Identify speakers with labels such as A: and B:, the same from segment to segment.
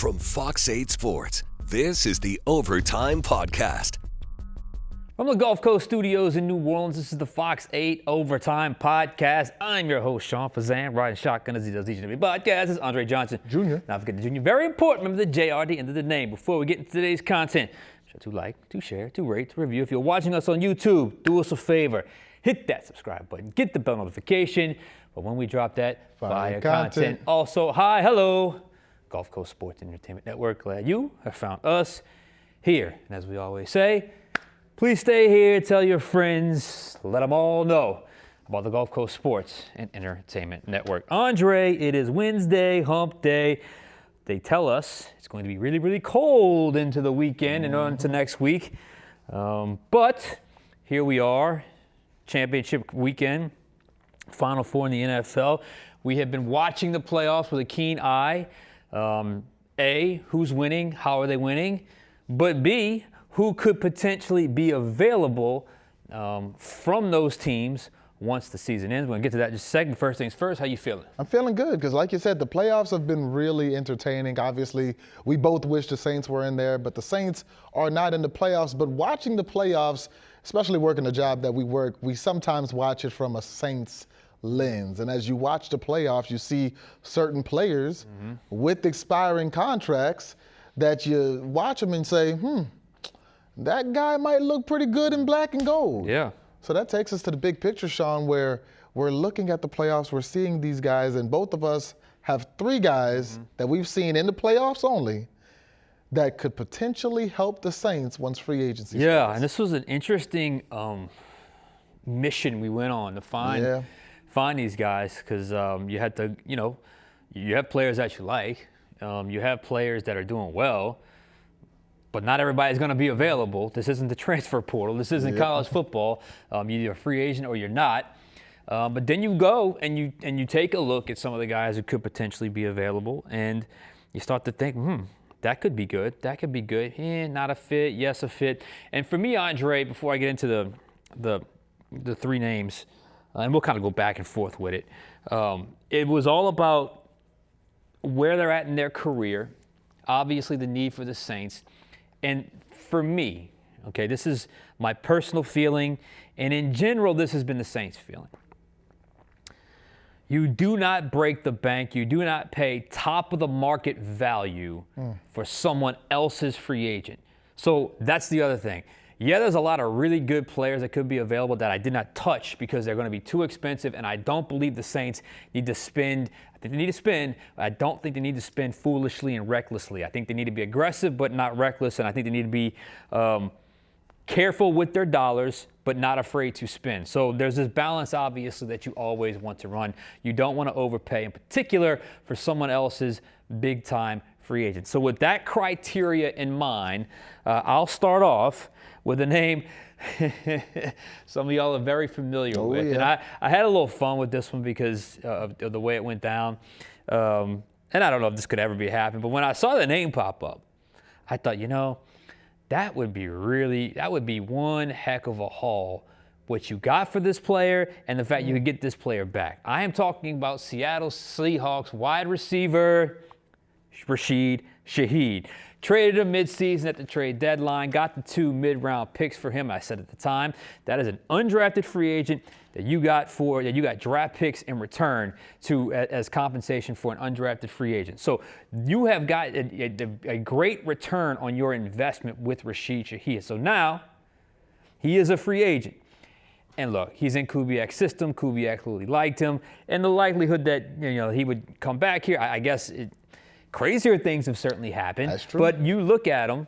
A: From Fox 8 Sports, this is the Overtime Podcast.
B: From the Gulf Coast studios in New Orleans, this is the Fox 8 Overtime Podcast. I'm your host, Sean Fazende, riding shotgun as he does each and every podcast. This is Andre Johnson.
C: Junior.
B: Not forget the Junior. Very important. Remember the JR at the end of the name. Before we get into today's content, sure to like, to share, to rate, to review. If you're watching us on YouTube, do us a favor. Hit that subscribe button. Get the bell notification. But when we drop that, fire content. Also, hello, Gulf Coast Sports Entertainment Network. Glad you have found us here. And as we always say, please stay here, tell your friends, let them all know about the Gulf Coast Sports and Entertainment Network. Andre, it is Wednesday, hump day. They tell us it's going to be really, really cold into the weekend and on to next week. But here we are, championship weekend, Final Four in the NFL. We have been watching the playoffs with a keen eye. A, who's winning? How are they winning? But B, who could potentially be available from those teams once the season ends. We're going to get to that in just a second. First things first, how you feeling?
C: I'm feeling good because, like you said, the playoffs have been really entertaining. Obviously, we both wish the Saints were in there, but the Saints are not in the playoffs. But watching the playoffs, especially working the job that we work, we sometimes watch it from a Saints lens. And as you watch the playoffs, you see certain players with expiring contracts that you watch them and say, that guy might look pretty good in black and gold.
B: Yeah.
C: So that takes us to the big picture, Sean, where we're looking at the playoffs, we're seeing these guys, and both of us have three guys that we've seen in the playoffs only that could potentially help the Saints once free agency starts.
B: And this was an interesting mission we went on to find these guys because you had to, you have players that you like. You have players that are doing well. But not everybody's going to be available. This isn't the transfer portal. This isn't college football. You're either a free agent or you're not. But then you go and you take a look at some of the guys who could potentially be available, and you start to think, that could be good. That could be good. Not a fit. Yes, a fit. And for me, Andre, before I get into the three names, and we'll kind of go back and forth with it. It was all about where they're at in their career. Obviously, the need for the Saints. And for me, okay, this is my personal feeling, and in general, this has been the Saints' feeling. You do not break the bank. You do not pay top of the market value for someone else's free agent. So that's the other thing. Yeah, there's a lot of really good players that could be available that I did not touch because they're going to be too expensive, and I don't believe the Saints need to spend. I think they need to spend. I don't think they need to spend foolishly and recklessly. I think they need to be aggressive but not reckless, and I think they need to be careful with their dollars but not afraid to spend. So there's this balance, obviously, that you always want to run. You don't want to overpay, in particular for someone else's big-time free agent. So with that criteria in mind, I'll start off with a name some of y'all are very familiar with. Yeah. And I had a little fun with this one because of the way it went down. And I don't know if this could ever be happen, but when I saw the name pop up, I thought, that would be one heck of a haul, what you got for this player and the fact you could get this player back. I am talking about Seattle Seahawks wide receiver Rashid Shaheed. Traded him midseason at the trade deadline, got the 2 mid-round picks for him. I said at the time, that is an undrafted free agent that you got draft picks in return as compensation for an undrafted free agent. So you have got a great return on your investment with Rashid Shaheed. So now he is a free agent. And look, he's in Kubiak's system. Kubiak really liked him. And the likelihood that he would come back here, I guess crazier things have certainly happened.
C: That's true.
B: But you look at him,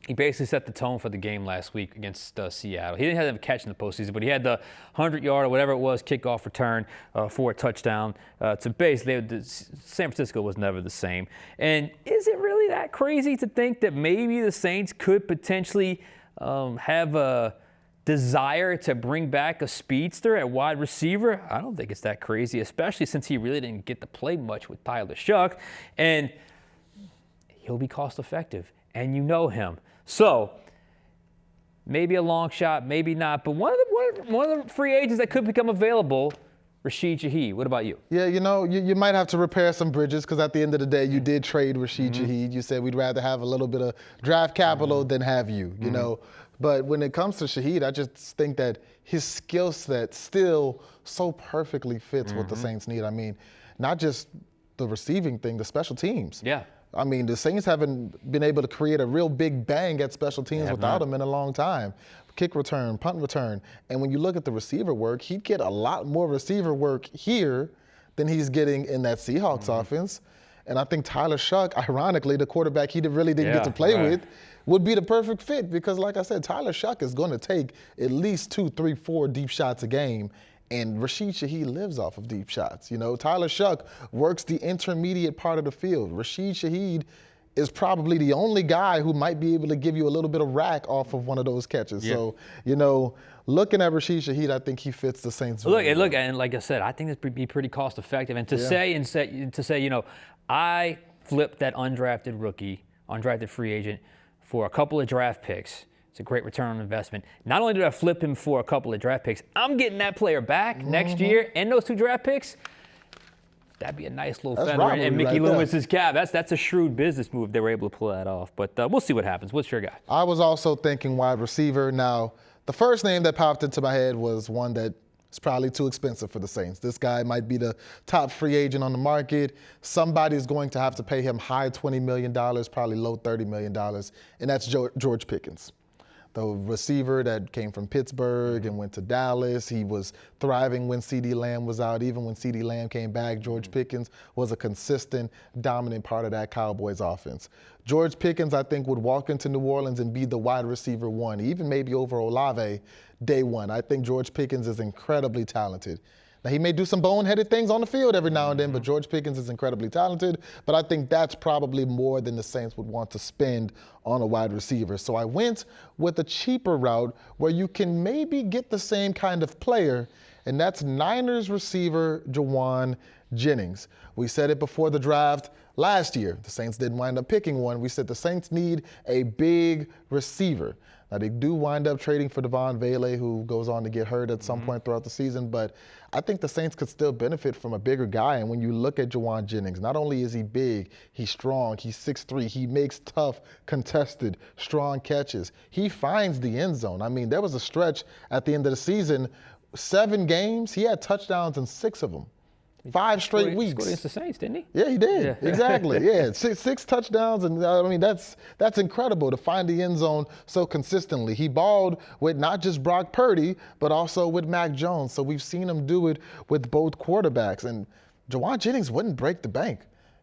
B: he basically set the tone for the game last week against Seattle. He didn't have a catch in the postseason, but he had the 100-yard or whatever it was kickoff return for a touchdown to base. San Francisco was never the same. And is it really that crazy to think that maybe the Saints could potentially have a desire to bring back a speedster at wide receiver? I don't think it's that crazy, especially since he really didn't get to play much with Tyler Shuck. And he'll be cost effective, and you know him. So maybe a long shot, maybe not. But one of the free agents that could become available Rashid Shaheed. What about you?
C: Yeah, you might have to repair some bridges because at the end of the day, you did trade Rashid Shaheed. You said we'd rather have a little bit of draft capital than have you, you know. But when it comes to Shaheed, I just think that his skill set still so perfectly fits what the Saints need. I mean, not just the receiving thing, the special teams.
B: Yeah.
C: I mean, the Saints haven't been able to create a real big bang at special teams without him in a long time. Kick return, punt return. And when you look at the receiver work, he'd get a lot more receiver work here than he's getting in that Seahawks offense. And I think Tyler Shuck, ironically, the quarterback he really didn't get to play with, would be the perfect fit because, like I said, Tyler Shuck is going to take at least 2, 3, 4 deep shots a game. And Rashid Shaheed lives off of deep shots. Tyler Shuck works the intermediate part of the field. Rashid Shaheed is probably the only guy who might be able to give you a little bit of rack off of one of those catches. Yeah. So, looking at Rashid Shaheed, I think he fits the Saints.
B: Look, and like I said, I think this would be pretty cost effective. And to say, I flipped that undrafted free agent for a couple of draft picks. It's a great return on investment. Not only did I flip him for a couple of draft picks, I'm getting that player back next year and those 2 draft picks. That'd be a nice little feather in Mickey Loomis's cap. That's a shrewd business move. They were able to pull that off. But we'll see what happens. What's your guy?
C: I was also thinking wide receiver. Now, the first name that popped into my head was one that is probably too expensive for the Saints. This guy might be the top free agent on the market. Somebody's going to have to pay him high $20 million, probably low $30 million, and that's George Pickens. The receiver that came from Pittsburgh and went to Dallas. He was thriving when CeeDee Lamb was out. Even when CeeDee Lamb came back, George Pickens was a consistent, dominant part of that Cowboys offense. George Pickens, I think, would walk into New Orleans and be the wide receiver 1, even maybe over Olave day 1. I think George Pickens is incredibly talented. Now, he may do some boneheaded things on the field every now and then, but George Pickens is incredibly talented. But I think that's probably more than the Saints would want to spend on a wide receiver. So I went with a cheaper route where you can maybe get the same kind of player, and that's Niners receiver Jauan Jennings. We said it before the draft last year. The Saints didn't wind up picking one. We said the Saints need a big receiver. Now, they do wind up trading for Devon Vele, who goes on to get hurt at some point throughout the season, but I think the Saints could still benefit from a bigger guy. And when you look at Jauan Jennings, not only is he big, he's strong, he's 6'3", he makes tough, contested, strong catches. He finds the end zone. I mean, there was a stretch at the end of the season, 7 games, he had touchdowns in 6 of them. 5 straight weeks. He
B: scored against the Saints, didn't he?
C: Yeah, he did. Yeah. Exactly. Yeah, six touchdowns, and I mean that's incredible to find the end zone so consistently. He balled with not just Brock Purdy, but also with Mac Jones. So we've seen him do it with both quarterbacks. And Jauan Jennings wouldn't break the bank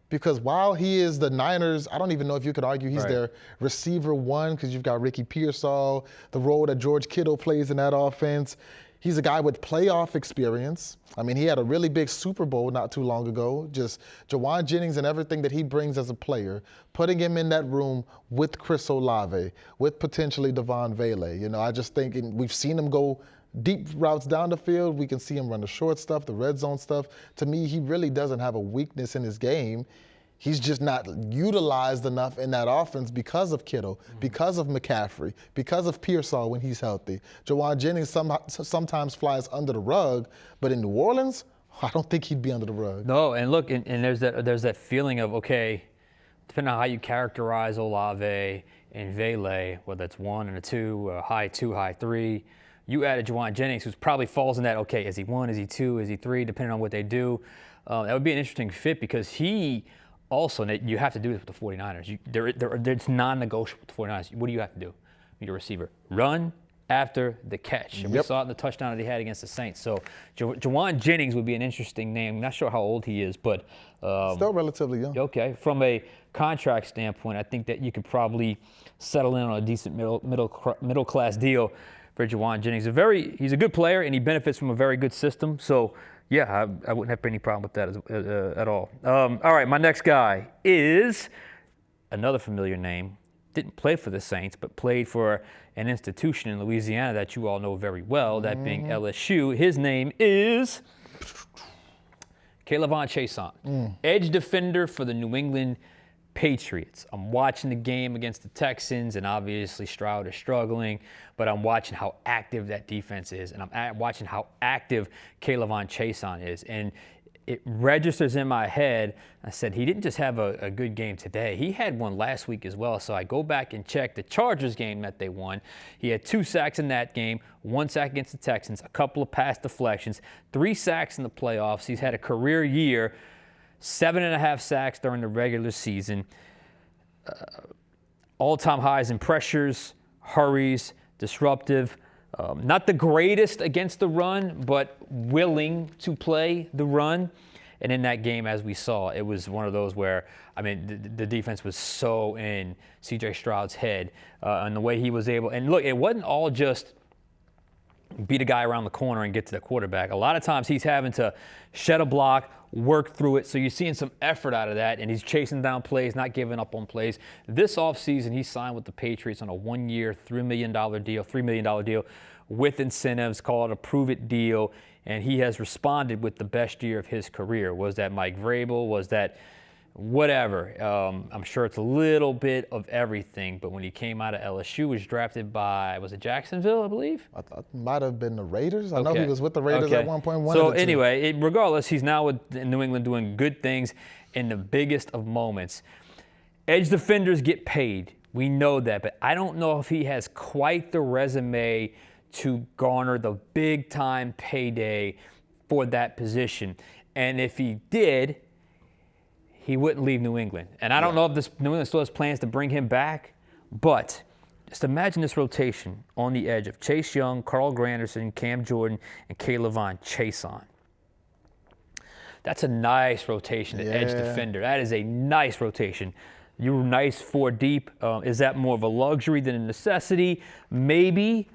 C: because while he is the Niners, I don't even know if you could argue he's their receiver 1 because you've got Ricky Pearsall, the role that George Kittle plays in that offense. He's a guy with playoff experience. I mean, he had a really big Super Bowl not too long ago. Just Jauan Jennings and everything that he brings as a player, putting him in that room with Chris Olave, with potentially Devon Vele. I just think we've seen him go deep routes down the field. We can see him run the short stuff, the red zone stuff. To me, he really doesn't have a weakness in his game. He's just not utilized enough in that offense because of Kittle, because of McCaffrey, because of Pearsall when he's healthy. Jauan Jennings sometimes flies under the rug, but in New Orleans, I don't think he'd be under the rug.
B: No, and look, and there's that feeling of, okay, depending on how you characterize Olave and Vele, whether it's 1 and a 2, a high 2, high 3, you added Jauan Jennings, who probably falls in that, okay, is he 1, is he 2, is he 3, depending on what they do. That would be an interesting fit because he also, you have to do this with the 49ers. It's non-negotiable with the 49ers. What do you have to do? Your receiver. Run after the catch. And we saw it in the touchdown that he had against the Saints. So Jauan Jennings would be an interesting name. I'm not sure how old he is, but
C: still relatively young.
B: Okay. From a contract standpoint, I think that you could probably settle in on a decent middle class deal for Jauan Jennings. He's a good player, and he benefits from a very good system. So yeah, I wouldn't have any problem with that at all. All right, my next guy is another familiar name. Didn't play for the Saints, but played for an institution in Louisiana that you all know very well, that being LSU. His name is K'Lavon Chaisson, edge defender for the New England Patriots. I'm watching the game against the Texans, and obviously Stroud is struggling, but I'm watching how active that defense is, and I'm watching how active K'Lavon Chaisson is. And it registers in my head. I said, he didn't just have a good game today. He had one last week as well. So I go back and check the Chargers game that they won. He had 2 sacks in that game, 1 sack against the Texans, a couple of pass deflections, 3 sacks in the playoffs. He's had a career year, 7.5 sacks during the regular season. All-time highs in pressures, hurries, disruptive. Not the greatest against the run, but willing to play the run. And in that game, as we saw, it was one of those where, I mean, the defense was so in C.J. Stroud's head and the way he was able. And look, it wasn't all just beat a guy around the corner and get to the quarterback. A lot of times he's having to shed a block, work through it. So you're seeing some effort out of that, and he's chasing down plays, not giving up on plays. This offseason, he signed with the Patriots on a 1-year, $3 million deal with incentives, called a prove-it deal, and he has responded with the best year of his career. Was that Mike Vrabel? Was that whatever? I'm sure it's a little bit of everything, but when he came out of LSU, was drafted by, was it Jacksonville, I believe?
C: I might have been the Raiders. I know he was with the Raiders at one point.
B: So anyway, regardless, he's now with New England doing good things in the biggest of moments. Edge defenders get paid. We know that, but I don't know if he has quite the resume to garner the big-time payday for that position. And if he did, he wouldn't leave New England. And I don't know if New England still has plans to bring him back, but just imagine this rotation on the edge of Chase Young, Carl Granderson, Cam Jordan, and K'Lavon Chaisson. That's a nice rotation, the edge defender. That is a nice rotation. You're nice 4 deep. Is that more of a luxury than a necessity? Maybe.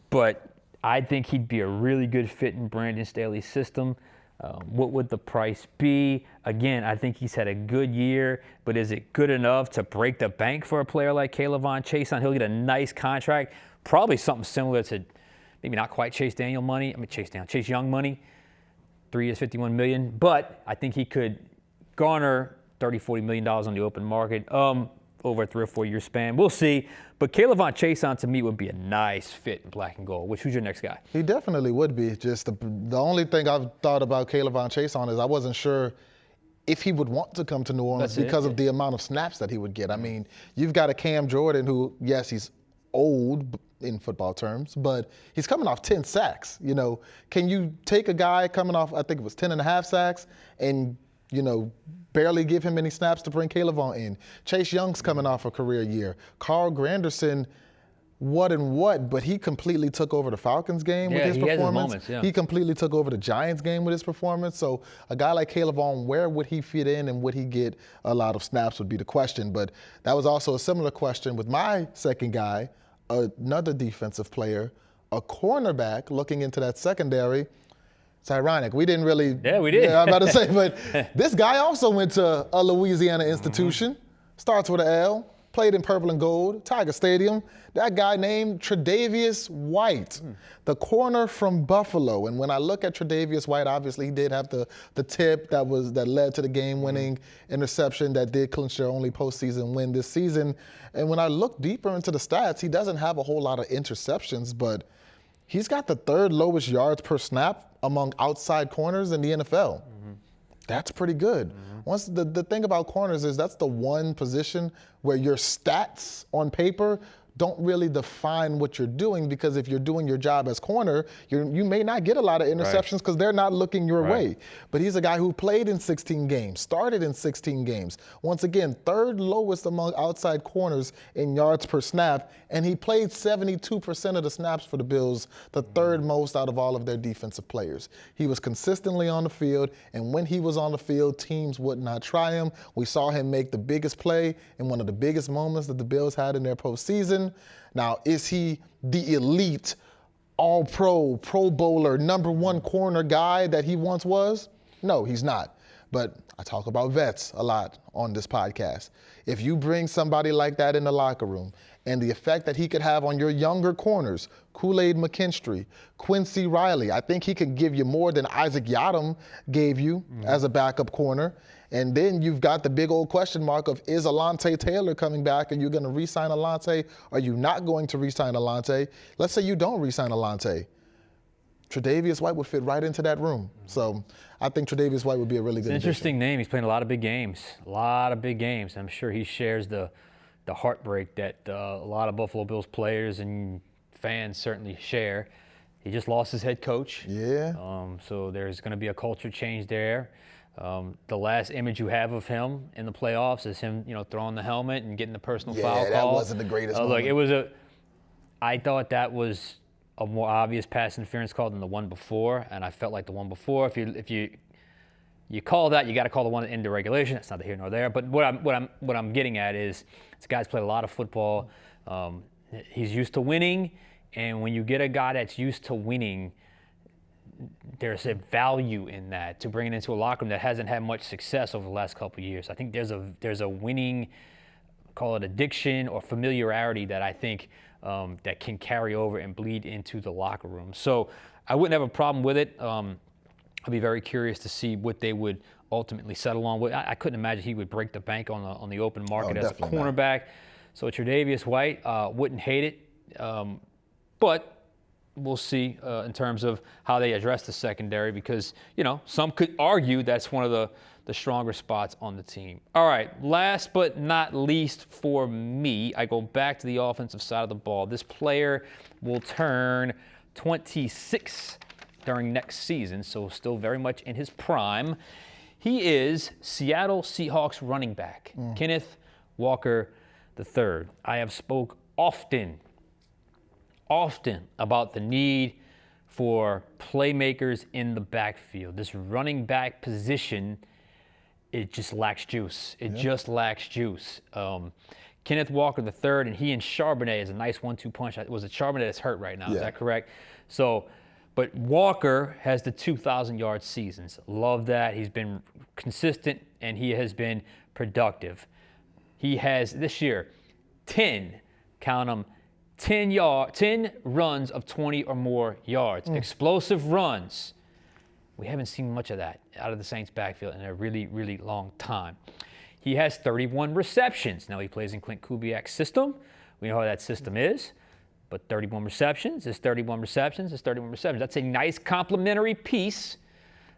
B: But I think he'd be a really good fit in Brandon Staley's system. What would the price be? Again, I think he's had a good year, but is it good enough to break the bank for a player like K'Lavon Chaisson? He'll get a nice contract, probably something similar to maybe not quite Chase Young money, 3 years, $51 million. But I think he could garner $30-40 million on the open market over a 3 or 4 year span. We'll see. But K'Lavon Chaisson, to me, would be a nice fit in black and gold. Who's your next guy?
C: He definitely would be. Just the only thing I've thought about K'Lavon Chaisson is I wasn't sure if he would want to come to New Orleans because of the amount of snaps that he would get. I mean, you've got a Cam Jordan who, yes, he's old in football terms, but he's coming off 10 sacks. You know, can you take a guy coming off, I think it was 10.5 sacks, and, you know, barely give him any snaps to bring K'Lavon in? Chase Young's coming off a career year. Carl Granderson, but he completely took over the Falcons game with his performance. He completely took over the Giants game with his performance. So a guy like K'Lavon, where would he fit in and would he get a lot of snaps would be the question. But that was also a similar question with my second guy, another defensive player, a cornerback looking into that secondary. It's ironic. We didn't really.
B: Yeah, we did.
C: Yeah, I'm about to say, but this guy also went to a Louisiana institution. Starts with an L. Played in purple and gold, Tiger Stadium. That guy named Tre'Davious White, the corner from Buffalo. And when I look at Tre'Davious White, obviously he did have the tip that led to the game-winning interception that did clinch their only postseason win this season. And when I look deeper into the stats, he doesn't have a whole lot of interceptions, but he's got the 3rd lowest yards per snap among outside corners in the NFL. That's pretty good. Once the thing about corners is that's the one position where your stats on paper don't really define what you're doing, because if you're doing your job as corner, you may not get a lot of interceptions because they're not looking your way. But he's a guy who played in 16 games, started in 16 games. Once again, 3rd lowest among outside corners in yards per snap, and he played 72% of the snaps for the Bills, the 3rd most out of all of their defensive players. He was consistently on the field, and when he was on the field, teams would not try him. We saw him make the biggest play in one of the biggest moments that the Bills had in their postseason. Now, is he the elite, all-pro, Pro Bowler, #1 corner guy that he once was? No, he's not. But I talk about vets a lot on this podcast. If you bring somebody like that in the locker room and the effect that he could have on your younger corners, Kool-Aid McKinstry, Quincy Riley, I think he could give you more than Isaac Yiadom gave you as a backup corner. And then you've got the big old question mark of, is Alontae Taylor coming back? Are you going to re-sign Alontae? Are you not going to re-sign Alontae? Let's say you don't re-sign Alontae. Tre'Davious White would fit right into that room. So I think Tre'Davious White would be a really good addition.
B: Interesting name. He's playing a lot of big games. I'm sure he shares the heartbreak that a lot of Buffalo Bills players and fans certainly share. He just lost his head coach.
C: Yeah.
B: So there's going to be a culture change there. The last image you have of him in the playoffs is him, throwing the helmet and getting the personal foul call.
C: Yeah, that wasn't the greatest moment.
B: Look, I thought that was a more obvious pass interference call than the one before, and I felt like the one before, if you call that, you got to call the one in the regulation. That's neither here nor there. But what I'm getting at is this guy's played a lot of football. He's used to winning, and when you get a guy that's used to winning, there's a value in that to bring it into a locker room that hasn't had much success over the last couple of years. I think there's a winning, call it addiction or familiarity that I think that can carry over and bleed into the locker room. So I wouldn't have a problem with it. I'd be very curious to see what they would ultimately settle on. I couldn't imagine he would break the bank on the open market as a cornerback. So Tre'Davious White, wouldn't hate it, but we'll see in terms of how they address the secondary because, some could argue that's one of the stronger spots on the team. All right, last but not least for me, I go back to the offensive side of the ball. This player will turn 26 during next season, so still very much in his prime. He is Seattle Seahawks running back, Kenneth Walker III. I have spoke often about the need for playmakers in the backfield. This running back position, it just lacks juice. Just lacks juice. Kenneth Walker III, and he and Charbonnet is a nice 1-2 punch. Was it Charbonnet that's hurt right now? Yeah. Is that correct? So, but Walker has the 2,000-yard seasons. Love that. He's been consistent, and he has been productive. He has, this year, 10, count them, 10 runs of 20 or more yards. Explosive runs. We haven't seen much of that out of the Saints backfield in a really, really long time. He has 31 receptions. Now he plays in Clint Kubiak's system. We know how that system is. But 31 receptions is 31 receptions is 31 receptions. That's a nice complementary piece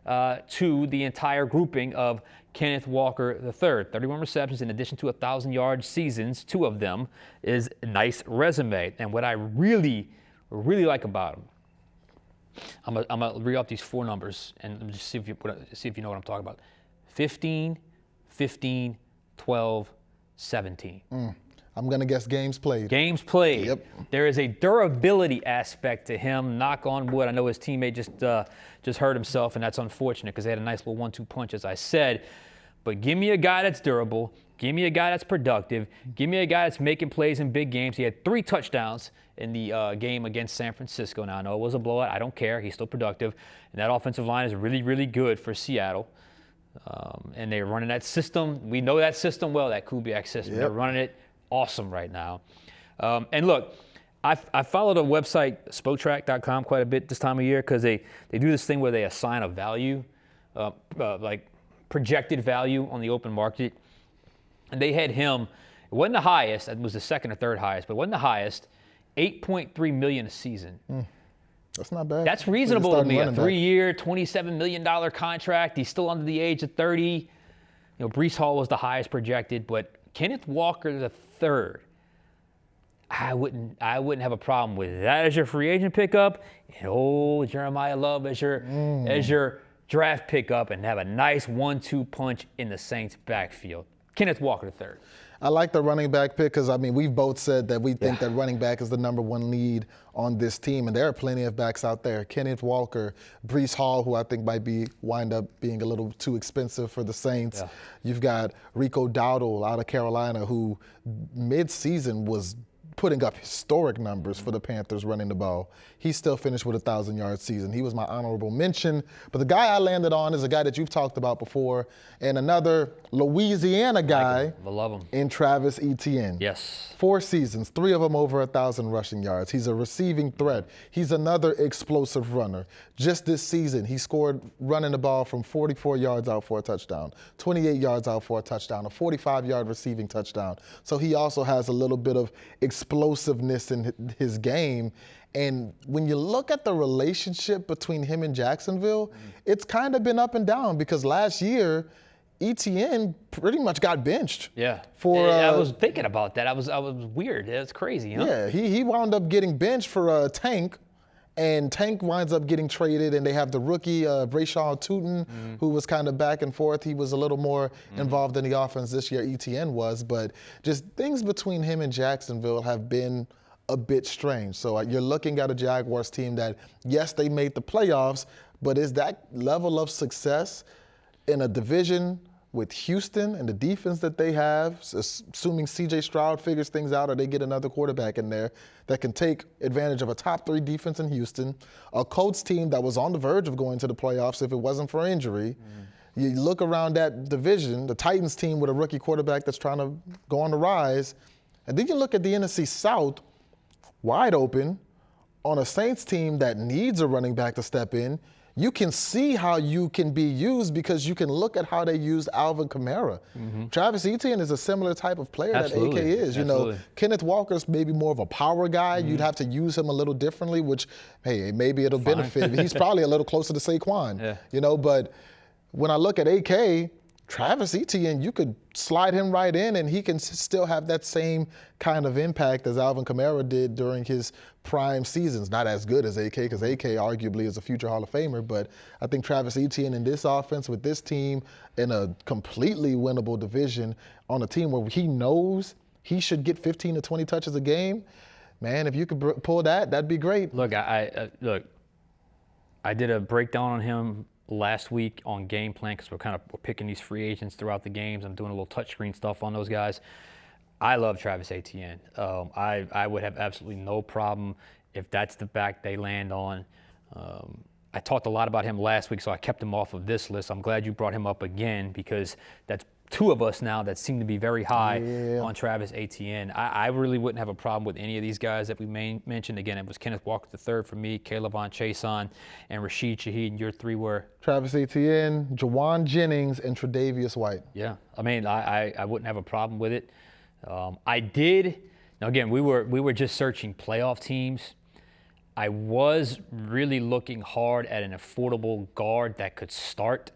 B: to the entire grouping of Kenneth Walker III. 31 receptions in addition to 1,000-yard seasons, 2 of them, is a nice resume. And what I really, really like about him, I'm gonna read off these 4 numbers and just see if you know what I'm talking about. 15, 15, 12, 17.
C: I'm going to guess games played.
B: Games played.
C: Yep.
B: There is a durability aspect to him. Knock on wood. I know his teammate just hurt himself, and that's unfortunate because they had a nice little 1-2 punch, as I said. But give me a guy that's durable. Give me a guy that's productive. Give me a guy that's making plays in big games. He had 3 touchdowns in the game against San Francisco. Now, I know it was a blowout. I don't care. He's still productive. And that offensive line is really, really good for Seattle. And they're running that system. We know that system well, that Kubiak system. Yep. They're running it awesome right now. And look, I follow the website spotrac.com quite a bit this time of year because they do this thing where they assign a value, like projected value on the open market. And they had him, it wasn't the highest, it was the second or third highest, but it wasn't the highest, $8.3 million a season.
C: That's not bad.
B: That's reasonable to me. A 3-year, $27 million contract. He's still under the age of 30. Breece Hall was the highest projected, but Kenneth Walker III, I wouldn't have a problem with that as your free agent pickup. And Jeremiah Love as your draft pickup, and have a nice 1-2 punch in the Saints backfield. Kenneth Walker III.
C: I like the running back pick because, we've both said that we think that running back is the number 1 lead on this team, and there are plenty of backs out there. Kenneth Walker, Breece Hall, who I think might wind up being a little too expensive for the Saints. Yeah. You've got Rico Dowdle out of Carolina, who mid-season was putting up historic numbers for the Panthers running the ball. He still finished with a 1,000-yard season. He was my honorable mention. But the guy I landed on is a guy that you've talked about before, and another Louisiana guy
B: I love him.
C: in Travis Etienne.
B: Yes.
C: 4 seasons, 3 of them over 1,000 rushing yards. He's a receiving threat. He's another explosive runner. Just this season, he scored running the ball from 44 yards out for a touchdown, 28 yards out for a touchdown, a 45-yard receiving touchdown. So he also has a little bit of explosiveness in his game. And when you look at the relationship between him and Jacksonville, it's kind of been up and down because last year, Etienne pretty much got benched.
B: Yeah.
C: I
B: was thinking about that. I was weird. It's crazy, huh?
C: Yeah, he wound up getting benched for Tank, and Tank winds up getting traded, and they have the rookie Brayshawn Tootin, who was kind of back and forth. He was a little more involved in the offense this year, Etienne was, but just things between him and Jacksonville have been a bit strange. So you're looking at a Jaguars team that, yes, they made the playoffs, but is that level of success in a division with Houston and the defense that they have, assuming C.J. Stroud figures things out or they get another quarterback in there that can take advantage of a top 3 defense in Houston, a Colts team that was on the verge of going to the playoffs if it wasn't for injury. You look around that division, the Titans team with a rookie quarterback that's trying to go on the rise, and then you look at the NFC South, wide open, on a Saints team that needs a running back to step in. You can see how you can be used because you can look at how they used Alvin Kamara. Travis Etienne is a similar type of player that AK is. You know, Kenneth Walker's maybe more of a power guy. You'd have to use him a little differently, which, hey, maybe it'll benefit. He's probably a little closer to Saquon, you know, but when I look at AK, Travis Etienne, you could slide him right in and he can still have that same kind of impact as Alvin Kamara did during his prime seasons. Not as good as AK, because AK arguably is a future Hall of Famer, but I think Travis Etienne in this offense with this team in a completely winnable division on a team where he knows he should get 15 to 20 touches a game, man, if you could pull that, that'd be great.
B: Look, I did a breakdown on him last week on game plan because we're picking these free agents throughout the games. I'm doing a little touchscreen stuff on those guys. I love Travis Etienne. I would have absolutely no problem if that's the back they land on. I talked a lot about him last week, so I kept him off of this list. I'm glad you brought him up again because that's 2 of us now that seem to be very high on Travis Etienne. I really wouldn't have a problem with any of these guys that we mentioned. Again, it was Kenneth Walker III for me, Caleb Chason, and Rashid Shaheed. And your 3 were?
C: Travis Etienne, Jawan Jennings, and Tre'Davious White.
B: Yeah, I mean, I wouldn't have a problem with it. I did. Now, again, we were just searching playoff teams. I was really looking hard at an affordable guard that could start.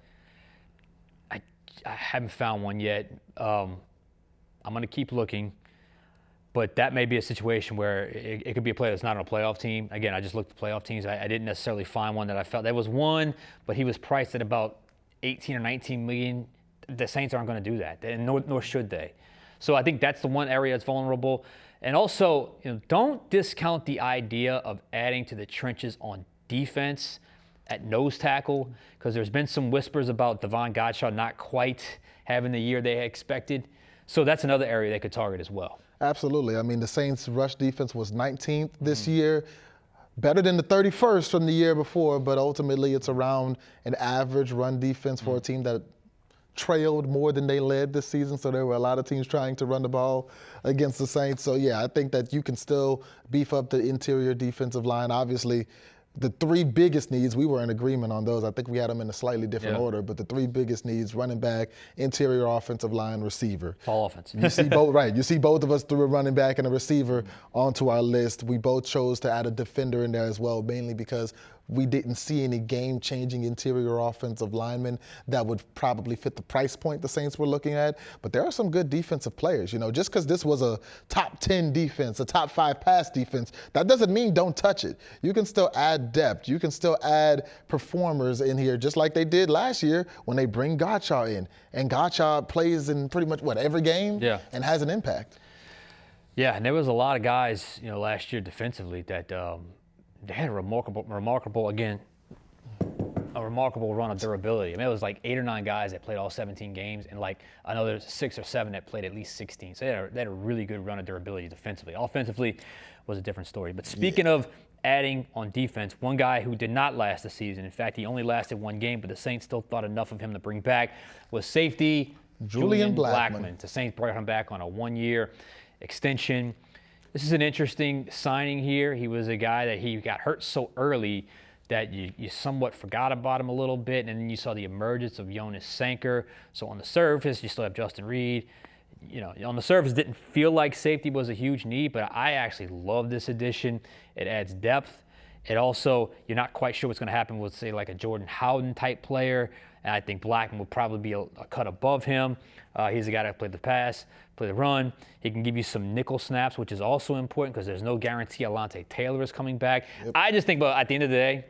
B: I haven't found one yet. I'm going to keep looking, but that may be a situation where it could be a player that's not on a playoff team. Again, I just looked at playoff teams. I didn't necessarily find one that I felt. There was one, but he was priced at about 18 or 19 million. The Saints aren't going to do that, and nor should they. So I think that's the one area that's vulnerable. And also, don't discount the idea of adding to the trenches on defense at nose tackle, because there's been some whispers about Devon Godchaux not quite having the year they expected. So that's another area they could target as well.
C: Absolutely. I mean, the Saints' rush defense was 19th this year, better than the 31st from the year before, but ultimately it's around an average run defense for a team that trailed more than they led this season, so there were a lot of teams trying to run the ball against the Saints. So, yeah, I think that you can still beef up the interior defensive line. Obviously, the 3 biggest needs, we were in agreement on those. I think we had them in a slightly different order, but the 3 biggest needs, running back, interior offensive line, receiver.
B: All offense.
C: You see both, right. You see both of us threw a running back and a receiver onto our list. We both chose to add a defender in there as well, mainly because we didn't see any game-changing interior offensive linemen that would probably fit the price point the Saints were looking at. But there are some good defensive players. Just because this was a top 10 defense, a top 5 pass defense, that doesn't mean don't touch it. You can still add depth. You can still add performers in here, just like they did last year when they bring Godchaux in. And Godchaux plays in pretty much, every game and has an impact.
B: Yeah, and there was a lot of guys, last year defensively that they had a remarkable remarkable run of durability. I mean, it was like 8 or 9 guys that played all 17 games, and like another 6 or 7 that played at least 16. So they had a really good run of durability defensively. Offensively was a different story. But speaking of adding on defense, one guy who did not last the season, in fact, he only lasted 1 game, but the Saints still thought enough of him to bring back, was safety Julian Blackmon. The Saints brought him back on a 1-year extension. This is an interesting signing here. He was a guy that he got hurt so early that you somewhat forgot about him a little bit, and then you saw the emergence of Jonas Sanker. So on the surface, you still have Justin Reed. You know, on the surface, didn't feel like safety was a huge need, but I actually love this addition. It adds depth. It also, you're not quite sure what's going to happen with, say, like a Jordan Howden type player, and I think Blackmon will probably be a cut above him. He's a guy that played the pass, play the run. He can give you some nickel snaps, which is also important because there's no guarantee Alontae Taylor is coming back. Yep. I just think, at the end of the day,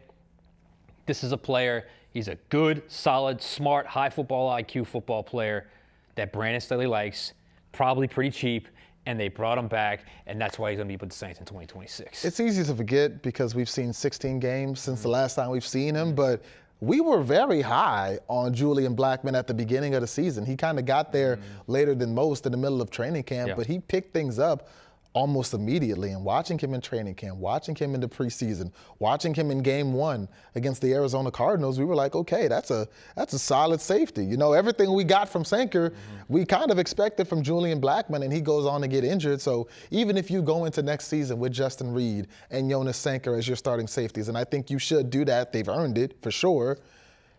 B: this is a player. He's a good, solid, smart, high football IQ football player that Brandon Staley likes, probably pretty cheap, and they brought him back, and that's why he's going to be with the Saints in 2026.
C: It's easy to forget because we've seen 16 games since the last time we've seen him, but we were very high on Julian Blackmon at the beginning of the season. He kind of got there later than most in the middle of training camp, but he picked things up almost immediately. And watching him in training camp, watching him in the preseason, watching him in game 1 against the Arizona Cardinals, we were like, okay, that's a solid safety. You know, everything we got from Sanker, we kind of expected from Julian Blackmon, and he goes on to get injured. So even if you go into next season with Justin Reed and Jonas Sanker as your starting safeties, and I think you should do that, they've earned it for sure,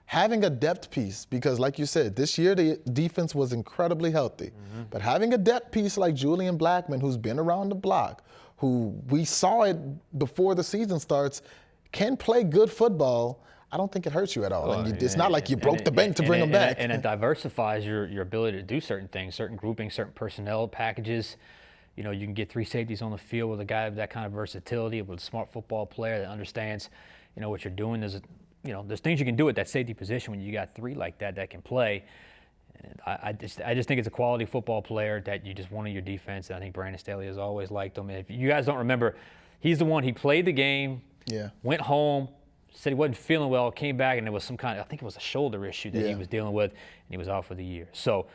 C: having a depth piece, because like you said, this year the defense was incredibly healthy. But having a depth piece like Julian Blackmon, who's been around the block, who we saw it before the season starts, can play good football, I don't think it hurts you at all. And it's not like you broke the bank to bring him back.
B: And it diversifies your ability to do certain things, certain groupings, certain personnel packages. You know, you can get 3 safeties on the field with a guy with that kind of versatility, with a smart football player that understands, you know, what you're doing. There's things you can do at that safety position when you got 3 like that can play. And I just think it's a quality football player that you just want in your defense. And I think Brandon Staley has always liked him. And if you guys don't remember, he's the one, he played the game, went home, said he wasn't feeling well, came back, and there was some kind of, I think it was a shoulder issue that he was dealing with, and he was out for the year. So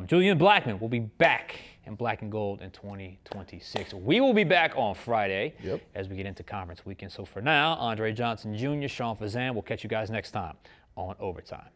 B: Julian Blackmon will be back in black and gold in 2026. We will be back on Friday as we get into conference weekend. So for now, Andre Johnson Jr., Sean Fazende, we'll catch you guys next time on Overtime.